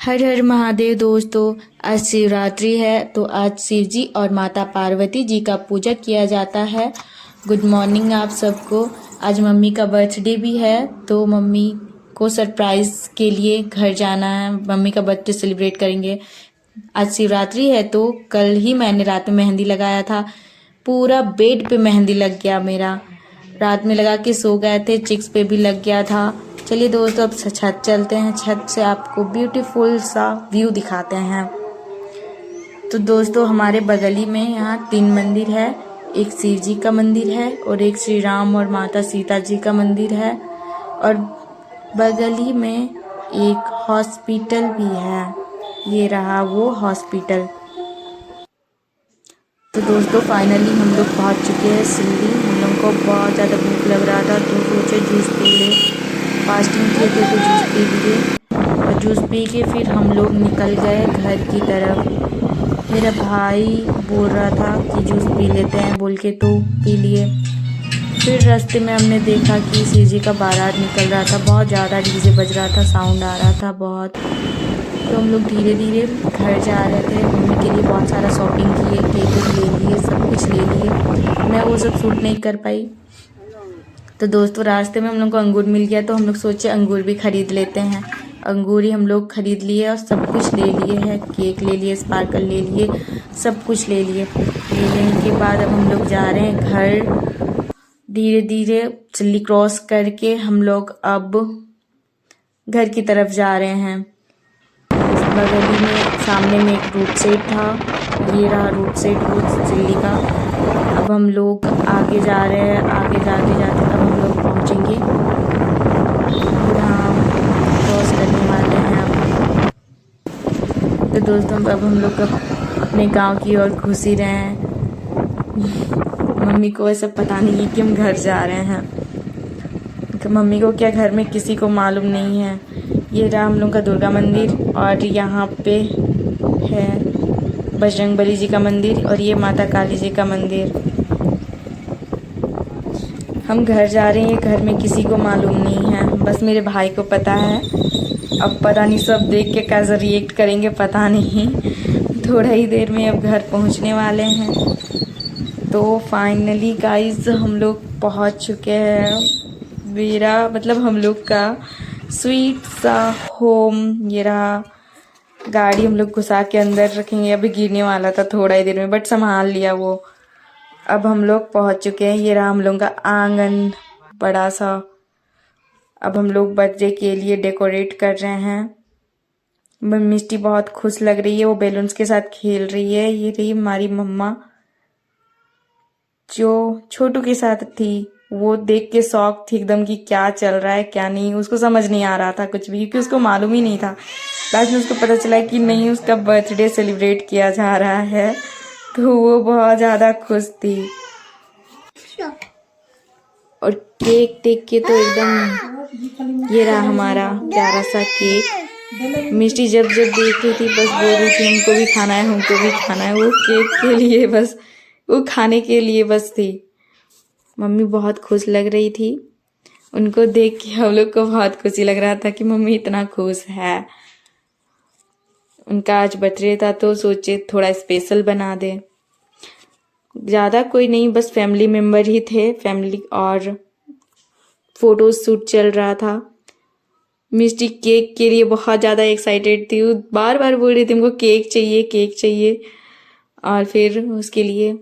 हर हर महादेव दोस्तों। आज शिवरात्रि है तो आज शिव जी और माता पार्वती जी का पूजा किया जाता है। गुड मॉर्निंग आप सबको। आज मम्मी का बर्थडे भी है तो मम्मी को सरप्राइज के लिए घर जाना है। मम्मी का बर्थडे सेलिब्रेट करेंगे। आज शिवरात्रि है तो कल ही मैंने रात में मेहंदी लगाया था। पूरा बेड पे मेहंदी लग गया मेरा। रात में लगा के सो गए थे, चिक्स पे भी लग गया था। चलिए दोस्तों अब छत चलते हैं। छत से आपको ब्यूटीफुल सा व्यू दिखाते हैं। तो दोस्तों हमारे बगल ही में यहाँ 3 मंदिर है। एक शिव जी का मंदिर है और एक श्री राम और माता सीता जी का मंदिर है और बगल ही में एक हॉस्पिटल भी है। ये रहा वो हॉस्पिटल। तो दोस्तों फाइनली हम लोग पहुँच चुके हैं शिरडी। हम लोग को बहुत ज़्यादा भूख लग रहा था तो सोचे जूस पी ले। फास्टिंग किए थे तो जूस पी लिए और जूस पी के फिर हम लोग निकल गए घर की तरफ। मेरा भाई बोल रहा था कि जूस पी लेते हैं बोल के तो पी लिए। फिर रास्ते में हमने देखा कि शिव जी का बारात निकल रहा था। बहुत ज़्यादा डीजे बज रहा था, साउंड आ रहा था बहुत। तो हम लोग धीरे धीरे घर जा रहे थे। मम्मी के लिए बहुत सारा शॉपिंग किए, केक ले लिए, सब कुछ ले लिए। मैं वो सब शूट नहीं कर पाई। तो दोस्तों रास्ते में हम लोग को अंगूर मिल गया तो हम लोग सोचे अंगूर भी खरीद लेते हैं। अंगूर ही हम लोग खरीद लिए और सब कुछ ले लिए हैं। केक ले लिए, स्पार्कल ले लिए, सब कुछ ले लिए। ले लेने के बाद अब हम लोग जा रहे हैं घर। धीरे धीरे चल्ली क्रॉस करके हम लोग अब घर की तरफ जा रहे हैं। बगल ही में सामने में एक रोड साइड था। ये रहा रोड साइड वो दिल्ली का। अब हम लोग आगे जा रहे हैं। आगे जाते जाते अब हम लोग पहुंचेंगे। हम क्रॉस करने वाले हैं अब। तो दोस्तों अब हम लोग अपने गांव की ओर घुस ही रहे हैं। मम्मी को ऐसा पता नहीं है कि हम घर जा रहे हैं। मम्मी को क्या घर में किसी को मालूम नहीं है। ये रहा हम लोग का दुर्गा मंदिर और यहाँ पे है बजरंगबली जी का मंदिर और ये माता काली जी का मंदिर। हम घर जा रहे हैं। घर में किसी को मालूम नहीं है, बस मेरे भाई को पता है। अब पता नहीं सब देख के कैसा रिएक्ट करेंगे पता नहीं। थोड़ा ही देर में अब घर पहुंचने वाले हैं। तो फाइनली गाइस हम लोग पहुंच चुके हैं। मेरा मतलब हम लोग का स्वीट सा होम। ये रहा गाड़ी हम लोग घुसा के अंदर रखेंगे। अभी गिरने वाला था थोड़ा ही देर में बट संभाल लिया वो। अब हम लोग पहुंच चुके हैं। ये रहा हम लोग का आंगन बड़ा सा। अब हम लोग बर्थडे के लिए डेकोरेट कर रहे हैं। मिष्टी बहुत खुश लग रही है, वो बैलून्स के साथ खेल रही है। ये रही हमारी मम्मा जो छोटू के साथ थी। वो देख के शौक थी एकदम कि क्या चल रहा है क्या नहीं। उसको समझ नहीं आ रहा था कुछ भी क्योंकि उसको मालूम ही नहीं था। लास्ट में उसको पता चला कि नहीं उसका बर्थडे सेलिब्रेट किया जा रहा है तो वो बहुत ज़्यादा खुश थी। और केक देख के तो एकदम ये रहा हमारा प्यारा सा केक। मिष्टी जब जब देख रही थी बस बोल रही थी हमको भी खाना है, हमको भी खाना है। वो केक के लिए बस, वो खाने के लिए बस थी। मम्मी बहुत खुश लग रही थी। उनको देख के हम लोग को बहुत खुशी लग रहा था कि मम्मी इतना खुश है। उनका आज बर्थडे था तो सोचे थोड़ा स्पेशल बना दे। ज़्यादा कोई नहीं, बस फैमिली मेम्बर ही थे। फैमिली और फोटो शूट चल रहा था। मिष्टी केक के लिए बहुत ज़्यादा एक्साइटेड थी। वो बार बार बोल रही थी हमको केक चाहिए, केक चाहिए। और फिर उसके लिए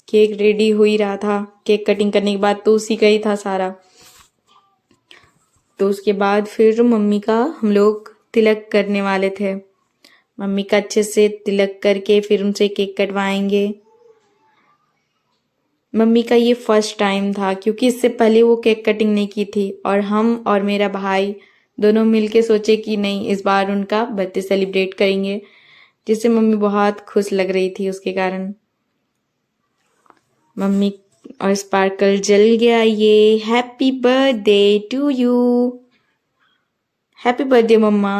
केक रेडी हो ही रहा था। केक कटिंग करने के बाद तो उसी का ही था सारा। तो उसके बाद फिर मम्मी का हम लोग तिलक करने वाले थे। मम्मी का अच्छे से तिलक करके फिर उनसे केक कटवाएंगे। मम्मी का ये फर्स्ट टाइम था क्योंकि इससे पहले वो केक कटिंग नहीं की थी। और हम और मेरा भाई दोनों मिलके सोचे कि नहीं इस बार उनका बर्थडे सेलिब्रेट करेंगे, जिससे मम्मी बहुत खुश लग रही थी उसके कारण। मम्मी और स्पार्कल जल गया। ये happy birthday to you, happy birthday मम्मा।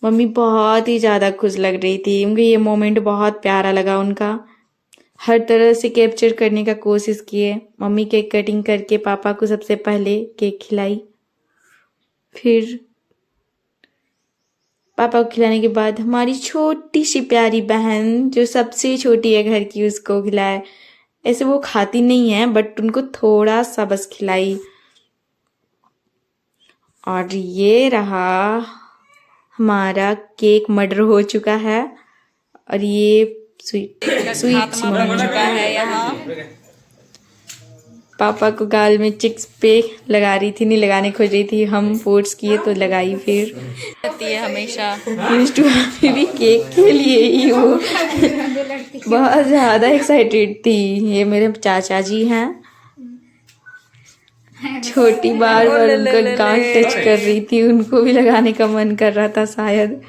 मम्मी बहुत ही ज़्यादा खुश लग रही थी। मुझे ये मोमेंट बहुत प्यारा लगा उनका। हर तरह से कैप्चर करने का कोशिश किए। मम्मी केक कटिंग करके पापा को सबसे पहले केक खिलाई। फिर पापा को खिलाने के बाद हमारी छोटी सी प्यारी बहन जो सबसे छोटी है घर की, उसको खिलाए। ऐसे वो खाती नहीं है बट उनको थोड़ा सा बस खिलाई। और ये रहा हमारा केक मर्डर हो चुका है और ये स्वीट बन चुका है यहाँ। पापा को गाल में चिक्स पे लगा रही थी, नहीं लगाने खोज रही थी, हम फोर्स किए तो लगाई। फिर रहती है हमेशा भी केक के लिए ही वो बहुत ज़्यादा एक्साइटेड थी। ये मेरे चाचा जी हैं, छोटी बार बार उनका गांठ टच कर रही थी, उनको भी लगाने का मन कर रहा था शायद।